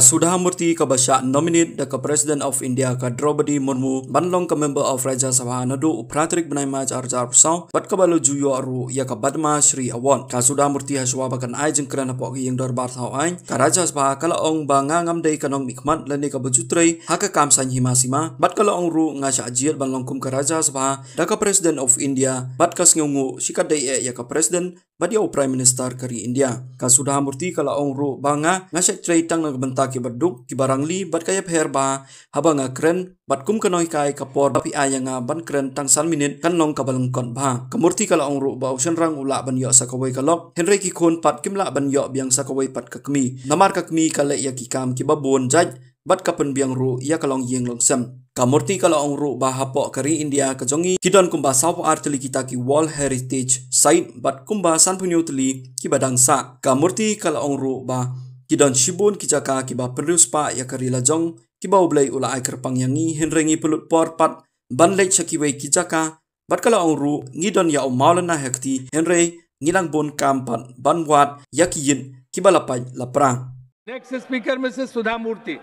Sudha Murty ka basya nominate the President of India ka Draupadi Murmu banlong ka member of Rajya Sabha nadu upratrik benai maj arjar pusau bat ka balu juyo aru ya ka badma Shri Awon ka Sudha Murty haswa bakan ai jengkran apok yang dorbar thau ai ka Rajya Sabha kala ong ba ngam dei kanong mikmat lani ka bujutrai haka kam san hima sima bat kala ong ru ngasha ajiat banlong kum ka Rajya Sabha da ka President of India bat ka sngungu sikat dei ya ka President bat ya Prime Minister kari India ka Sudha Murty kala ong ru banga ngasha trai tang na ki berduk ki barang li bat kaya pher ba habanga kren bat kum kanoi kai kapor bapi ayanga ban kren tang san minit kan long kabalong kon ba kamurti kala ong ru ba Shynrang ula ban yo sakawai kalok Henry ki Khun pat kimla ban yo biang sakawai pat ka Kmie namar ka Kmie kala ya ki kam ki babon jaj bat kapen biang ru ya kalong yeng long sem kamurti kala ong ru ba hapok kari India ka jongi kidon kumba saw arteli kita ki World Heritage Site bat kumba san punyo teli ki badang sa kamurti kala ong ru ba kidon shibun kijaka kiba perus pa ya karila jong kiba ublay ula ay kerpang yangi henrengi pelut por pat ban late shakiway kijaka bat kala ong ru ngidon ya umaulan na hekti henry ngilang bon kampan ban wat yakiyin kiba lapay lapra. Next speaker Mrs. Sudha Murty.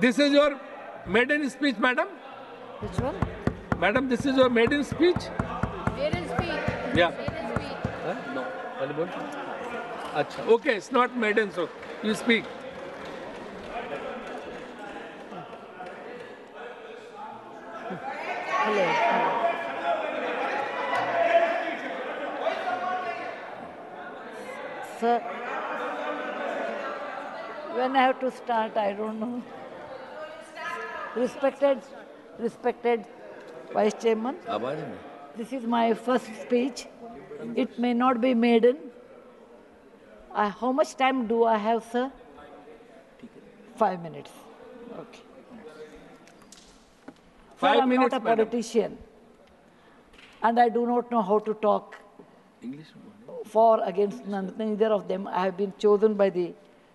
This is your maiden speech, madam. Which one? Madam, this is your maiden speech. Maiden speech. Yeah. Maiden speech. Huh? No. Achha. Okay, it's not maiden, so you speak. Hello. Sir, when I have to start, I don't know. Respected Vice Chairman, this is my first speech. It may not be maiden. How much time do I have, sir? 5 minutes. Okay. 5 minutes, I'm not a politician. And I do not know how to talk English. for, against, neither of them. I have been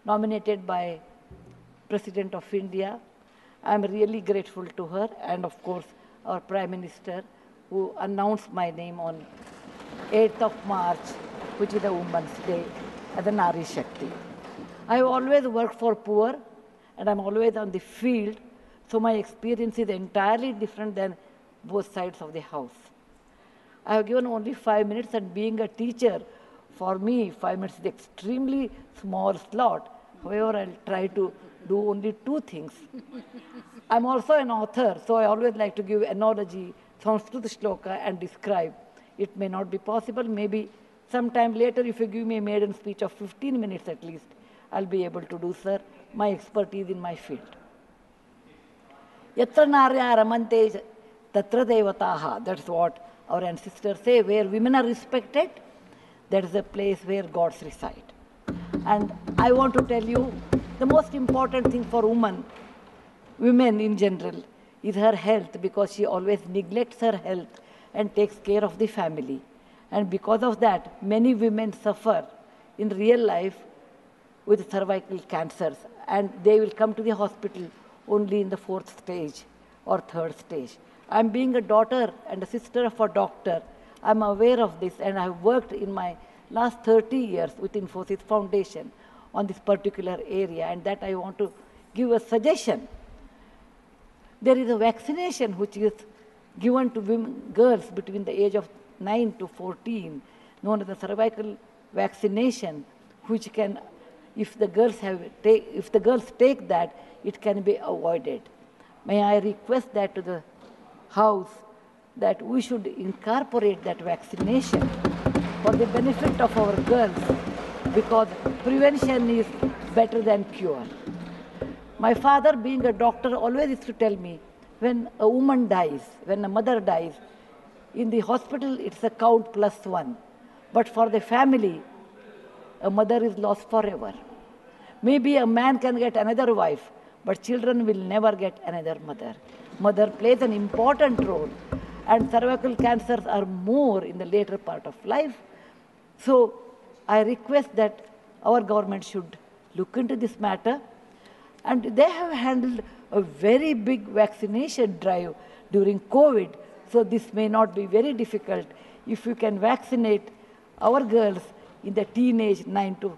nominated by President of India. I am really grateful to her and, of course, our Prime Minister, who announced my name on 8th of March, which is the Women's Day, as a Nari Shakti. I have always worked for poor, and I'm always on the field, so my experience is entirely different than both sides of the house. I have given only 5 minutes, and being a teacher, for me, 5 minutes is extremely small slot. However, I'll try to do only 2 things. I'm also an author, so I always like to give analogy, Sanskrit shloka, and describe. It may not be possible, maybe sometime later, if you give me a maiden speech of 15 minutes at least, I'll be able to do, sir, my expertise in my field. Yatra narya ramante tatra devataha. That's what our ancestors say. Where women are respected, that is a place where gods reside. And I want to tell you, the most important thing for women in general, is her health, because she always neglects her health and takes care of the family. And because of that, many women suffer in real life with cervical cancers, and they will come to the hospital only in the 4th stage or 3rd stage. I'm being a daughter and a sister of a doctor. I'm aware of this, and I've worked in my last 30 years with Infosys Foundation on this particular area, and that I want to give a suggestion. There is a vaccination which is given to girls between the age of 9 to 14, known as the cervical vaccination, which can, if the girls take that, it can be avoided. May I request that to the House, that we should incorporate that vaccination for the benefit of our girls, because prevention is better than cure. My father, being a doctor, always used to tell me, when a woman dies, when a mother dies, in the hospital it's a count +1. But for the family, a mother is lost forever. Maybe a man can get another wife, but children will never get another mother. Mother plays an important role, and cervical cancers are more in the later part of life. So I request that our government should look into this matter, and they have handled a very big vaccination drive during COVID, so this may not be very difficult if you can vaccinate our girls in the teenage 9 to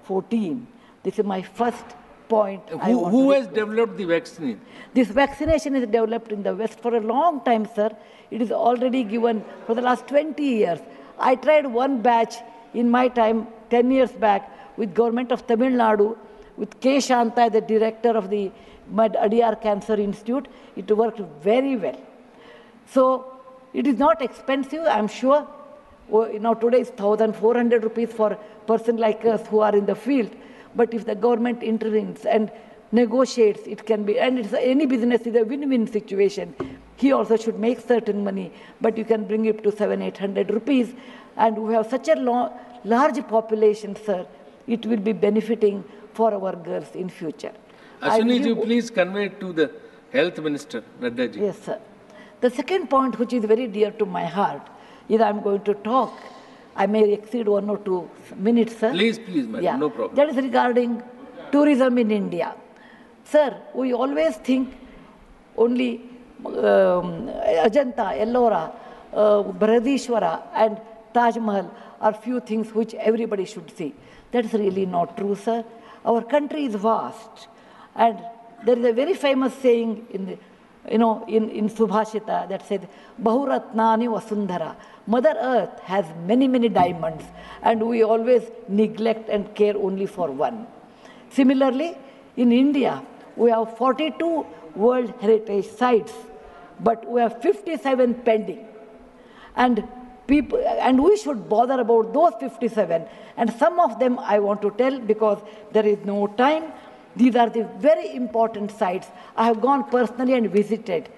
14. This is my first point. Who has developed the vaccine? This vaccination is developed in the West for a long time, sir. It is already given for the last 20 years. I tried one batch in my time, 10 years back, with government of Tamil Nadu, with K. Shanta, the director of the Adiyar Cancer Institute. It worked very well. So it is not expensive, I'm sure. Today is 1,400 rupees for a person like us who are in the field. But if the government intervenes and negotiates, it can be, and any business is a win-win situation. He also should make certain money, but you can bring it to 700-800 rupees. And we have such a large population, sir. It will be benefiting for our girls in future. Ashwini, please convey it to the Health Minister, Nadda ji. Yes, sir. The second point, which is very dear to my heart, is I'm going to talk. I may exceed 1 or 2 minutes, sir. Please, madam, yeah. No problem. That is regarding tourism in India. Sir, we always think only Ajanta, Ellora, Brihadishwara and Taj Mahal are few things which everybody should see. That's really not true, sir. Our country is vast. And there is a very famous saying in Subhashita that says, Bahuratnani Vasundhara. Mother Earth has many, many diamonds, and we always neglect and care only for one. Similarly, in India, we have 42 World Heritage Sites, but we have 57 pending. And we should bother about those 57. And some of them I want to tell because there is no time. These are the very important sites. I have gone personally and visited.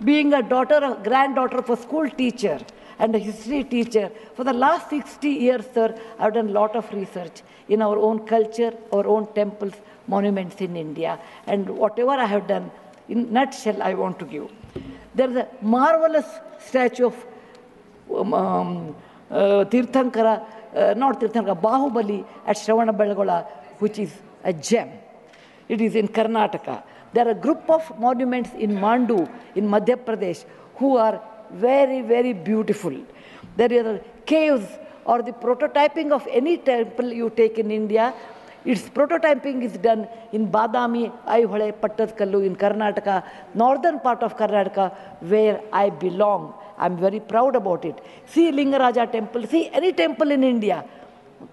Being a granddaughter of a school teacher and a history teacher, for the last 60 years, sir, I've done a lot of research in our own culture, our own temples, monuments in India. And whatever I have done, in nutshell, I want to give. There is a marvelous statue of Bahubali at Shravanabelagola, which is a gem. It is in Karnataka. There are a group of monuments in Mandu, in Madhya Pradesh, who are very, very beautiful. There are caves or the prototyping of any temple you take in India. Its prototyping is done in Badami, Aihole, Pattadkallu in Karnataka, northern part of Karnataka, where I belong. I'm very proud about it. See Lingaraja temple, see any temple in India.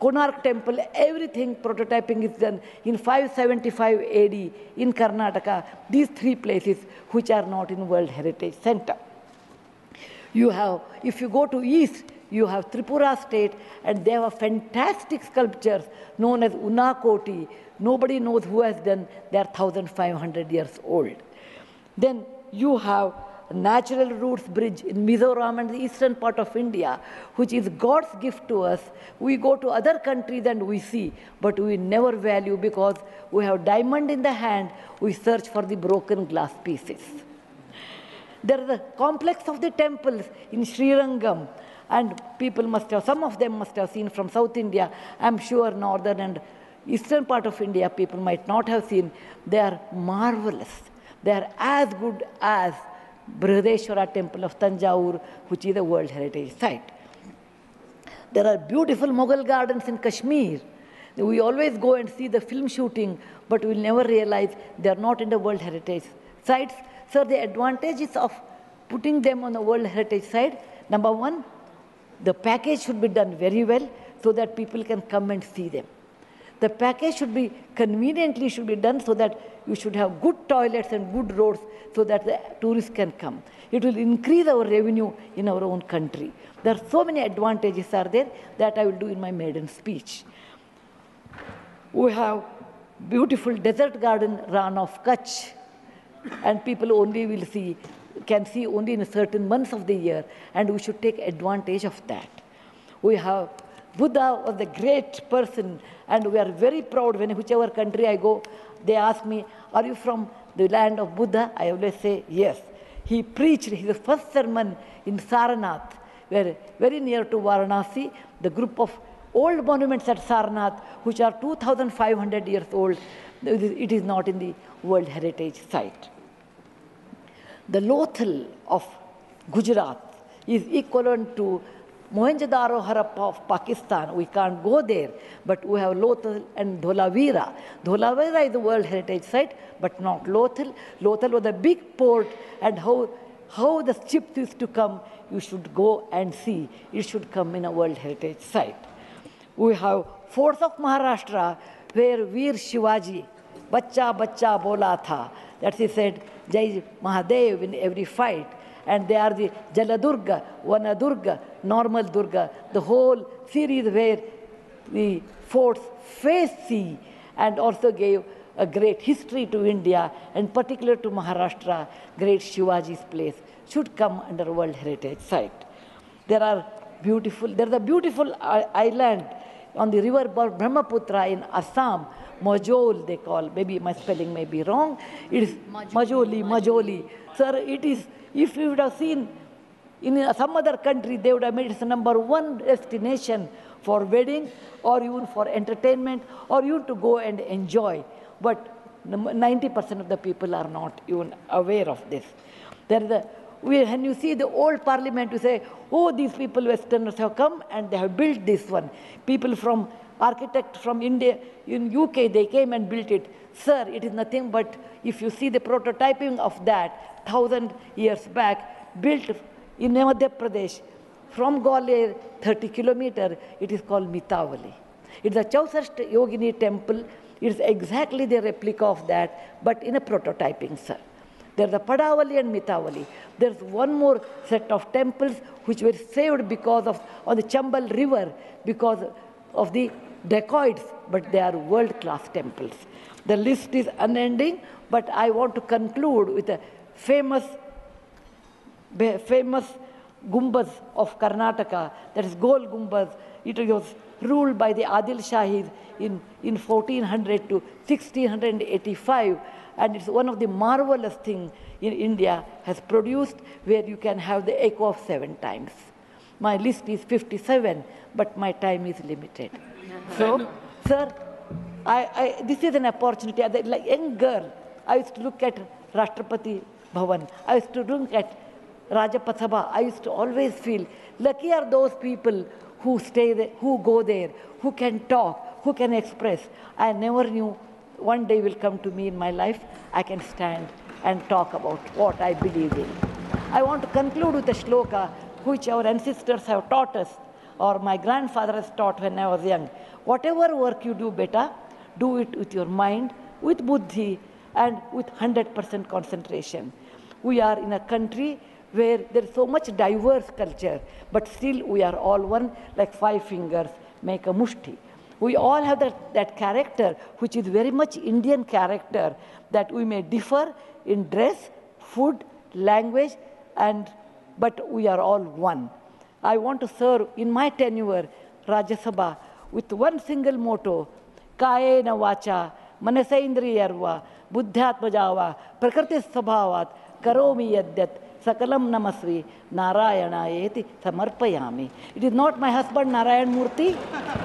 Konark temple, everything prototyping is done in 575 AD in Karnataka. These 3 places which are not in World Heritage Center. You have, if you go to east, you have Tripura state, and they have fantastic sculptures known as Unakoti. Nobody knows who has done. They are 1,500 years old. Then you have Natural Roots Bridge in Mizoram and the eastern part of India, which is God's gift to us. We go to other countries and we see, but we never value because we have diamond in the hand, we search for the broken glass pieces. There is a complex of the temples in Shynrang, and people must have, some of them must have seen from South India. I'm sure northern and eastern part of India people might not have seen. They are marvelous. They are as good as Brihadishwara temple of Tanjore, which is a World Heritage Site. There are beautiful Mughal gardens in Kashmir. We always go and see the film shooting, but we'll never realize they are not in the World Heritage Sites. So the advantages of putting them on the World Heritage Site, number one, the package should be done very well so that people can come and see them. The package should be conveniently done so that you should have good toilets and good roads so that the tourists can come. It will increase our revenue in our own country. There are so many advantages are there that I will do in my maiden speech. We have beautiful desert garden Ran of Kutch, and people only can see only in certain months of the year, and we should take advantage of that. We have Buddha was a great person, and we are very proud when whichever country I go, they ask me, are you from the land of Buddha? I always say, yes. He preached his first sermon in Sarnath, where very near to Varanasi, the group of old monuments at Sarnath, which are 2,500 years old, it is not in the World Heritage Site. The Lothal of Gujarat is equivalent to Mohenjo-daro Harappa of Pakistan, we can't go there, but we have Lothal and Dholavira. Dholavira is the World Heritage Site, but not Lothal. Lothal was a big port, and how the ships used to come, you should go and see. It should come in a World Heritage Site. We have Forts of Maharashtra, where Veer Shivaji, Bachcha Bachcha Bola Tha, that he said, Jai Mahadev in every fight. And they are the Jaladurga, Vanadurga, Normal Durga, the whole series where the forts face sea, and also gave a great history to India, and particular to Maharashtra, great Shivaji's place, should come under World Heritage Site. There's a beautiful island on the river Brahmaputra in Assam, Majol they call, maybe my spelling may be wrong. It is Majoli. Sir, it is, if you would have seen in some other country, they would have made it the #1 destination for wedding, or even for entertainment, or even to go and enjoy. But 90% of the people are not even aware of this. When you see the old parliament, you say, oh, these people, Westerners have come and they have built this one. People from, architects from India, in UK, they came and built it. Sir, it is nothing but, if you see the prototyping of that 1,000 years back, built in Madhya Pradesh, from Gwalior, 30 kilometers, it is called Mitavali. It's a Chausast Yogini temple. It's exactly the replica of that, but in a prototyping, sir. There's the Padavali and Mitavali. There's one more set of temples which were saved because of, on the Chambal River, because of the dacoits, but they are world-class temples. The list is unending, but I want to conclude with a famous Gumbaz of Karnataka, that is Gol Gumbaz. It was ruled by the Adil Shahis in 1400 to 1685, and it's one of the marvelous things in India has produced, where you can have the echo of 7 times. My list is 57, but my time is limited. So, sir, this is an opportunity. As a young girl, I used to look at Rashtrapati Bhavan. I used to look at Rajpath Sabha. I used to always feel, lucky are those people who stay there, who go there, who can talk, who can express. I never knew one day will come to me in my life, I can stand and talk about what I believe in. I want to conclude with a shloka which our ancestors have taught us, or my grandfather has taught when I was young. Whatever work you do better, do it with your mind, with buddhi, and with 100% concentration. We are in a country where there is so much diverse culture, but still we are all one, like 5 fingers make a mushti. We all have that character, which is very much Indian character, that we may differ in dress, food, language, but we are all one. I want to serve in my tenure, Rajya Sabha, with one single motto, Kaye na vacha, manasaindriyarva, buddhyatmajava, prakriti sabhavat, karomi yadyat, Sakalam Namasri, Narayana Samarpayami. It is not my husband Narayan Murty,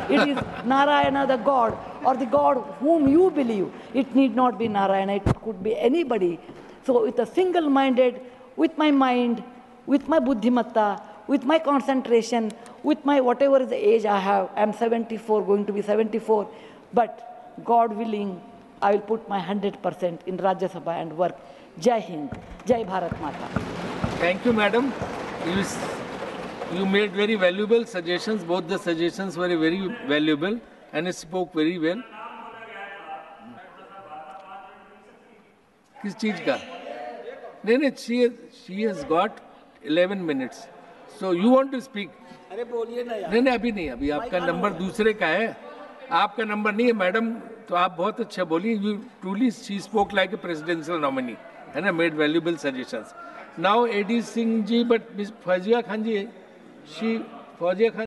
it is Narayana the God, or the God whom you believe. It need not be Narayana, it could be anybody. So with a single-minded, with my mind, with my buddhimatta, with my concentration, with my whatever is the age I have, I am 74, going to be 74, but God willing, I will put my 100% in Rajya Sabha and work. Jai Hind, Jai Bharat Mata. Thank you, madam. You made very valuable suggestions. Both the suggestions were very valuable and spoke very well. किस चीज का? नहीं, she has got 11 minutes. So you want to speak? अरे बोलिए ना यार. नहीं, अभी नहीं. अभी आपका नंबर दूसरे का है. आपका नंबर नहीं है, मैडम. तो आप बहुत अच्छा बोली. You truly, she spoke like a presidential nominee. And I made valuable suggestions. Now, AD Singh ji, but Miss Fazia Khan ji, Fazia Khan